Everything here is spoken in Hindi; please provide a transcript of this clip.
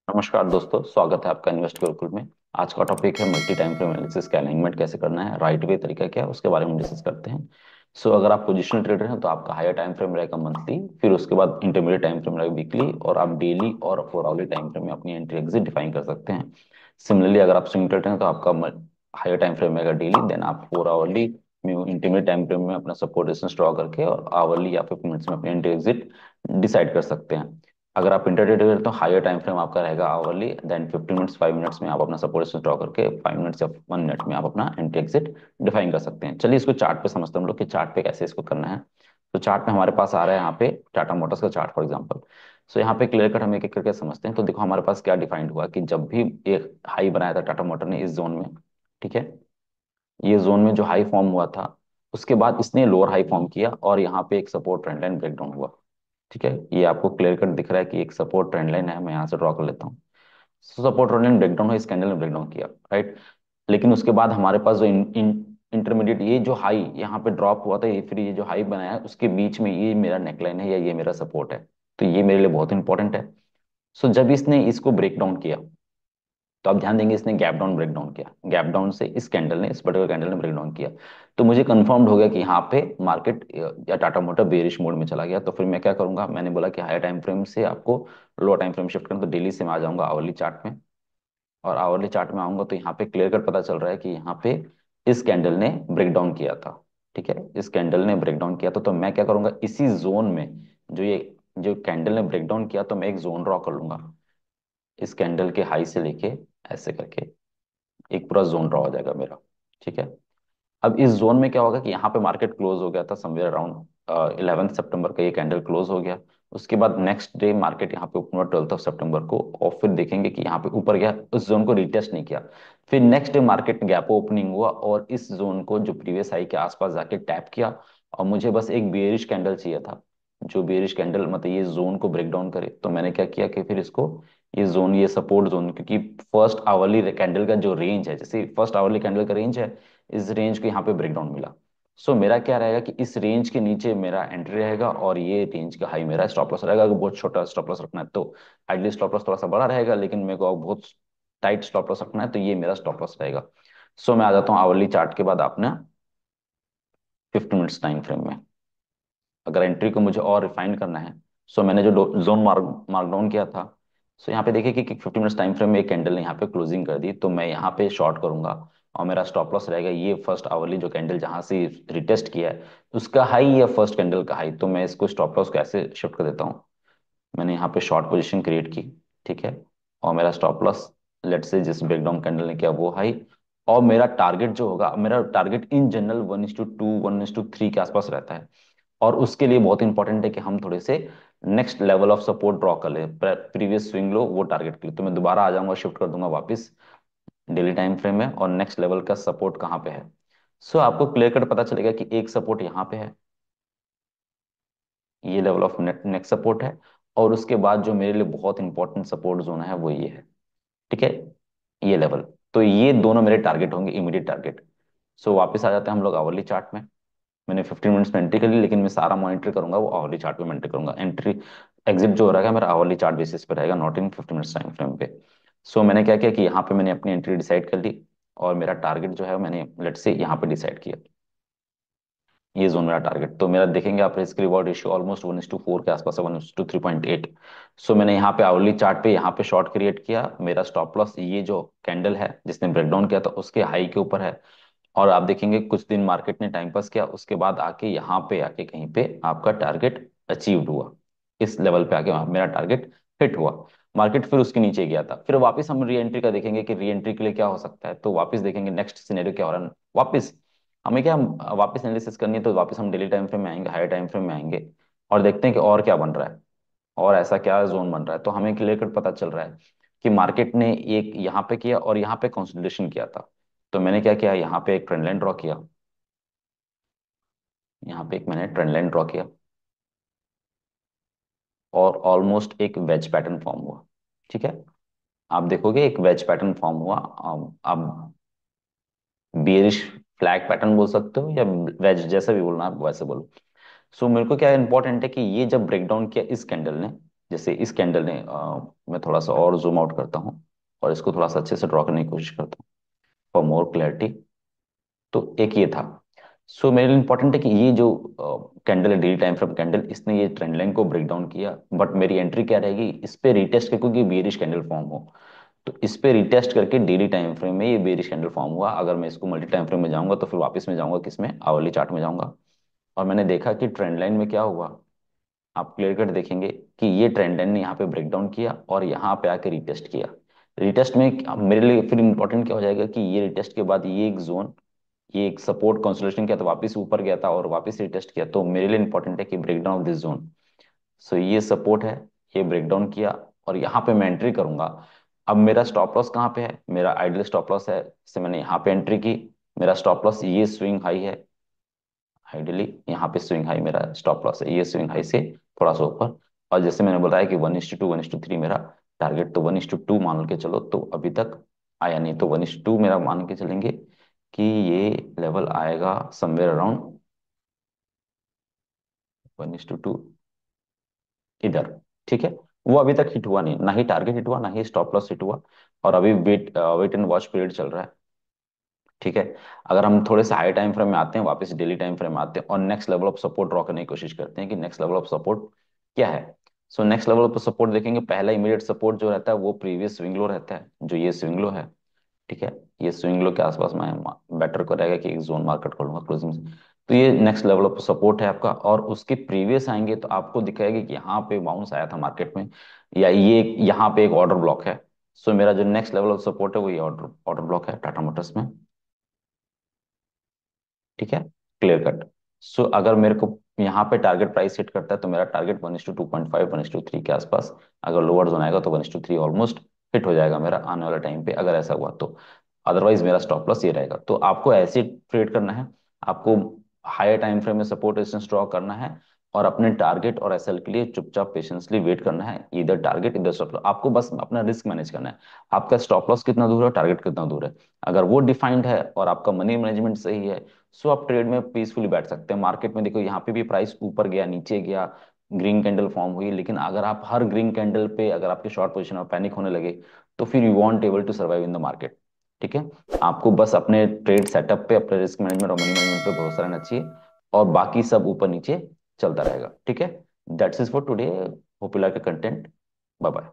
नमस्कार दोस्तों, स्वागत है आपका इन्वेस्ट गुरुकुल में। आज का टॉपिक है मल्टी टाइम फ्रेम एनालिसिस का अलाइनमेंट कैसे करना है, राइट वे तरीका क्या है, उसके बारे में डिस्कस करते हैं। अगर आप पोजिशनल ट्रेडर हैं तो आपका हायर टाइम फ्रेम रहेगा मंथली, फिर उसके बाद इंटरमीडिएट टाइम फ्रेम रहेगा वीकली, और आप डेली और 4 आवरली टाइम फ्रेम में अपनी एंट्री एग्जिट डिफाइन कर सकते हैं। सिमिलरली अगर आप स्विंग ट्रेडर हैं तो आपका हायर टाइम फ्रेम रहेगा डेली, देन आप 4 आवरली में इंटरमीडिएट टाइम फ्रेम में अपना सपोर्ट रेजिस्टेंस ड्रॉ करके और आवरली या 50 मिनट्स में अपनी एंट्री एग्जिट डिसाइड कर सकते हैं। अगर आप इंटरडे ट्रेडर तो हायर टाइम फ्रेम आपका रहेगा आवरली, देन 15 मिनट्स 5 मिनट्स में आप अपना सपोर्ट ड्रॉ करके 5 मिनट्स या 1 मिनट में आप अपना एंट्री एग्जिट डिफाइन कर सकते हैं। चलिए इसको चार्ट पे समझते हैं हम लोग कि चार्ट पे कैसे इसको करना है। तो चार्ट में हमारे पास आ रहा है यहाँ पे टाटा मोटर्स का चार्ट फॉर एग्जांपल। यहाँ पे क्लियर कट हम एक एक करके समझते हैं। तो देखो हमारे पास क्या डिफाइंड हुआ कि जब भी एक हाई बनाया था टाटा मोटर ने इस जोन में, ठीक है, ये जोन में जो हाई फॉर्म हुआ था, उसके बाद इसने लोअर हाई फॉर्म किया और यहाँ पे एक सपोर्ट ट्रेंड लाइन ब्रेकडाउन हुआ। ठीक है, ये आपको क्लियर कट दिख रहा है कि एक सपोर्ट ट्रेंड लाइन है। मैं यहाँ से ड्रॉ कर लेता हूँ। सपोर्ट ट्रेंड लाइन ब्रेकडाउन है, इस कैंडल ने ब्रेकडाउन किया, राइट। लेकिन उसके बाद हमारे पास जो इंटरमीडिएट ये जो हाई यहाँ पे ड्रॉप हुआ था, ये फिर ये जो हाई बनाया है उसके बीच में ये मेरा नेकलाइन है या ये मेरा सपोर्ट है। तो ये मेरे लिए बहुत इंपॉर्टेंट है। जब इसने इसको ब्रेक डाउन किया तो आप ध्यान देंगे इसने गैप डाउन ब्रेक डाउन किया, गैप डाउन से इस कैंडल ने, इस पर्टिकुलर कैंडल ने ब्रेक डाउन किया। तो मुझे कंफर्म्ड हो गया कि यहाँ पे मार्केट या टाटा मोटर बेरिश मोड में चला गया। तो फिर मैं क्या करूंगा, मैंने बोला कि हायर टाइम फ्रेम से आपको लो टाइम फ्रेम शिफ्ट करना। तो डेली से मैं आ जाऊंगा आवरली चार्ट में, और आवरली चार्ट में आऊंगा तो यहाँ पे क्लियर कट पता चल रहा है कि यहाँ पे इस कैंडल ने ब्रेक डाउन किया था। ठीक है, इस कैंडल ने ब्रेक डाउन किया था, तो मैं क्या करूंगा, इसी जोन में जो कैंडल ने ब्रेक डाउन किया, तो मैं एक जोन ड्रॉ कर लूंगा। इस कैंडल के हाई से लेके ऐसे करके एक पूरा जोन ड्रॉ हो जाएगा मेरा। ठीक है, अब इस जोन में क्या होगा कि यहाँ पे मार्केट क्लोज हो गया था समवेयर अराउंड 11 सितंबर का, ये कैंडल क्लोज हो गया। उसके बाद नेक्स्ट डे मार्केट यहाँ पे ओपन हुआ 12 सितंबर को, और फिर देखेंगे कि यहाँ पे ऊपर गया, उस जोन को रिटेस्ट नहीं किया। फिर next day market gap opening हुआ और इस जोन को जो प्रीवियस हाई के आसपास जाके टैप किया। और मुझे बस एक बेयरिश कैंडल चाहिए था, जो बेयरिश कैंडल मतलब ये जोन को ब्रेक डाउन करे। तो मैंने क्या किया कि फिर इसको ये जोन, ये सपोर्ट जोन, क्योंकि फर्स्ट आवरली कैंडल का जो रेंज है, जैसे फर्स्ट आवरली कैंडल का रेंज है, इस रेंज को यहाँ पे ब्रेकडाउन मिला। मेरा क्या रहेगा कि इस रेंज के नीचे मेरा एंट्री रहेगा और ये रेंज का हाई मेरा स्टॉप लॉस रहेगा। अगर बहुत छोटा स्टॉप लॉस रखना है तो आइडली स्टॉप लॉस थोड़ा सा बड़ा रहेगा, लेकिन मेरे को बहुत टाइट स्टॉप लॉस रखना है तो ये मेरा स्टॉप लॉस रहेगा। मैं आ जाता हूँ आवरली चार्ट के बाद आपने 50 मिनट्स टाइम फ्रेम में। अगर एंट्री को मुझे और रिफाइन करना है, मैंने जो जोन मार्क डाउन किया था, यहाँ पे देखिए कि 50 मिनट्स टाइम फ्रेम में एक कैंडल ने यहाँ पे क्लोजिंग कर दी, तो मैं यहाँ पे शॉर्ट करूंगा। और मेरा स्टॉप लॉस रहेगा ये फर्स्ट आवरली जो कैंडल जहां से रिटेस्ट किया है उसका हाई या फर्स्ट कैंडल का हाई। तो मैं इसको स्टॉप लॉस को ऐसे शिफ्ट कर देता हूँ। मैंने यहाँ पे शॉर्ट पोजीशन क्रिएट की, ठीक है, और मेरा स्टॉप लॉस लेट से जिस ब्रेकडाउन कैंडल ने किया वो हाई। और मेरा टारगेट जो होगा, मेरा टारगेट इन जनरल 1:2 1:3 के आसपास रहता है। और उसके लिए बहुत इंपॉर्टेंट है कि हम थोड़े से next level of support draw कर ले, प्रीवियस स्विंग लो वो टारगेट के लिए। तो मैं दोबारा आ जाऊंगा, शिफ्ट कर दूंगा वापस डेली टाइम फ्रेम में, और नेक्स्ट लेवल का सपोर्ट कहाँ पे है। आपको क्लियर कट पता चलेगा कि एक सपोर्ट यहाँ पे है, ये लेवल ऑफ नेक्स्ट सपोर्ट है। और उसके बाद जो मेरे लिए बहुत इंपॉर्टेंट सपोर्ट जोन है वो ये है, ठीक है, ये लेवल। तो ये दोनों मेरे टारगेट होंगे, इमीडिएट टारगेट। वापस आ जाते हैं हम लोग आवरली चार्ट में। मैंने 15 मिनट्स में एंट्री कर ली, लेकिन मैं सारा मॉनिटर करूंगा वो आवरली चार्ट पे मैं एंट्री करूंगा। एंट्री एग्जिट जो हो रहा है मेरा आवरली चार्ट बेसिस पे रहेगा, not in 50 minutes time frame पे। मैंने क्या किया कि यहाँ पे मैंने अपनी एंट्री डिसाइड कर ली, और मेरा टारगेट जो है मैंने लेट से यहाँ पे डिसाइड किया, ये जोन मेरा टारगेट। तो मेरा देखेंगे आप रिस्क रिवॉर्ड रेशियो ऑलमोस्ट 1:4 के आसपास है, 1:3.8। मैंने यहाँ पे आवरली चार्ट पे यहाँ पे शॉर्ट क्रिएट किया। मेरा स्टॉप लॉस ये जो कैंडल है जिसने ब्रेकडाउन किया था उसके हाई के ऊपर है। और आप देखेंगे कुछ दिन मार्केट ने टाइम पास किया, उसके बाद आके यहाँ पे आके कहीं पे आपका टारगेट अचीव्ड हुआ। इस लेवल पे आके वहाँ मेरा टारगेट हिट हुआ। मार्केट फिर उसके नीचे गया था, फिर वापस हम री एंट्री का देखेंगे कि री एंट्री के लिए क्या हो सकता है। तो वापस देखेंगे नेक्स्ट सिनेरियो क्या हो रहा है। वापस हमें क्या, वापस एनालिसिस करनी है तो वापस हम डेली टाइम फ्रेम में आएंगे, हायर टाइम फ्रेम में आएंगे, और देखते हैं कि और क्या बन रहा है, और ऐसा क्या जोन बन रहा है। तो हमें क्लियर कट पता चल रहा है कि मार्केट ने एक यहाँ पे किया और यहाँ पे कंसोलिडेशन किया था। तो मैंने क्या किया, यहाँ पे एक ट्रेंड लाइन ड्रॉ किया, यहाँ पे एक मैंने ट्रेंड लाइन ड्रॉ किया, और ऑलमोस्ट एक वेज पैटर्न फॉर्म हुआ। ठीक है, आप देखोगे एक वेज पैटर्न फॉर्म हुआ। आप बियरिश फ्लैग पैटर्न बोल सकते हो या वेज, जैसा भी बोलना है आप वैसे बोलो। मेरे को क्या इंपॉर्टेंट है कि ये जब ब्रेकडाउन किया इस कैंडल ने, जैसे इस कैंडल ने मैं थोड़ा सा और जूम आउट करता हूँ और इसको थोड़ा सा अच्छे से ड्रॉ करने की कोशिश करता हूँ फॉर मोर क्लैरिटी। तो एक ये था। सो मेरे लिए इंपॉर्टेंट है कि ये जो कैंडल है, डेली टाइम फ्रेम कैंडल, इसने ये ट्रेंड लाइन को ब्रेक डाउन किया, बट मेरी एंट्री क्या रहेगी इस पे रिटेस्ट करके, क्योंकि बेरिश कैंडल फॉर्म हो। तो इस पे रिटेस्ट करके डेली टाइम फ्रेम में ये बेरिश कैंडल फॉर्म हुआ, अगर मैं इसको मल्टी टाइम फ्रेम में जाऊंगा तो फिर वापस में जाऊंगा किसमें, आवरली चार्ट में जाऊंगा। और मैंने देखा कि ट्रेंड लाइन में क्या हुआ, आप क्लियर कट देखेंगे कि ये ट्रेंड लाइन ने यहाँ पे ब्रेक डाउन किया और यहाँ पे आके रिटेस्ट किया। रिटेस्ट में अब मेरे लिए फिर इंपॉर्टेंट क्या हो जाएगा कि ये रिटेस्ट के बाद ये एक जोन, ये एक सपोर्ट कंसोलिडेशन किया, तो वापस ऊपर गया था और वापस रिटेस्ट किया, तो मेरे लिए इंपॉर्टेंट है कि break down of this zone. So ये सपोर्ट है, ये ब्रेक डाउन किया और यहाँ पे मैं एंट्री करूंगा। अब मेरा स्टॉप लॉस कहाँ पे है, मेरा आइडियल स्टॉप लॉस है, जैसे मैंने यहाँ पे एंट्री की, मेरा स्टॉप लॉस ये स्विंग हाई है। आइडियली यहाँ पे स्विंग हाई मेरा स्टॉप लॉस है, ये स्विंग हाई से थोड़ा सा ऊपर। और जैसे मैंने बताया कि 1:2 1:3 मेरा टारगेट, तो 1:2 मान के चलो, तो अभी तक आया नहीं, तो 1:2 मेरा मान के चलेंगे कि ये लेवल आएगा समवेयर अराउंड 1:2 इधर। ठीक है, वो अभी तक हिट हुआ नहीं, ना ही टारगेट हिट हुआ, ना ही स्टॉप लॉस हिट हुआ, और अभी वेट एंड वॉच पीरियड चल रहा है। ठीक है, अगर हम थोड़े से हाई टाइम फ्रेम में आते हैं, वापस डेली टाइम फ्रेम में आते हैं और next level of support draw करने की कोशिश करते हैं कि नेक्स्ट लेवल ऑफ सपोर्ट क्या है। So next level of support देखेंगे, पहला इमीडिएट सपोर्ट जो रहता है वो प्रीवियस स्विंग लो रहता है, जो ये स्विंग लो है। ठीक है, ये स्विंग लो के आसपास मैं बेटर को रहेगा कि एक जोन मार्केट कर लूंगा क्लोजिंग से। तो ये नेक्स्ट लेवल ऑफ सपोर्ट है आपका, और उसके प्रीवियस आएंगे तो आपको दिखाएगा कि यहाँ पे बाउंस आया था मार्केट में, या ये यहाँ पे एक ऑर्डर ब्लॉक है। सो मेरा जो नेक्स्ट लेवल ऑफ सपोर्ट है वो ये ऑर्डर ऑर्डर ब्लॉक है टाटा मोटर्स में। ठीक है, क्लियर कट। सो अगर मेरे को यहाँ पे टारगेट प्राइस हिट करता है तो मेरा टारगेट 1:2.5 1:3 के आसपास, अगर लोअर जोन आएगा तो 1:3 ऑलमोस्ट हिट हो जाएगा मेरा आने वाला टाइम पे, अगर ऐसा हुआ तो। अदरवाइज मेरा स्टॉप लॉस ये रहेगा। तो आपको ऐसे ट्रेड करना है, आपको हायर टाइम फ्रेम में सपोर्ट रेजिस्टेंस ड्रॉ करना है, और अपने टारगेट और एसएल के लिए चुपचाप पेशेंसली वेट करना है, इधर टारगेट इधर स्टॉप लॉस, आपको बस अपना रिस्क मैनेज करना है। आपका स्टॉप लॉस कितना दूर है, टारगेट कितना दूर है, अगर वो डिफाइंड है और आपका मनी मैनेजमेंट सही है, सो आप ट्रेड में पीसफुली बैठ सकते हैं। मार्केट में देखो यहाँ पे भी प्राइस ऊपर गया नीचे गया, ग्रीन कैंडल फॉर्म हुई, लेकिन अगर आप हर ग्रीन कैंडल पे अगर आपके शॉर्ट पोजीशन में पैनिक होने लगे तो फिर you won't able to survive in the market. ठीक है, आपको बस अपने ट्रेड सेटअप पे, अपने रिस्क मैनेजमेंट और मनी मैनेजमेंट पे भरोसा रहना चाहिए, और बाकी सब ऊपर नीचे चलता रहेगा। ठीक है, that's is for today, hope you like the content. Bye bye.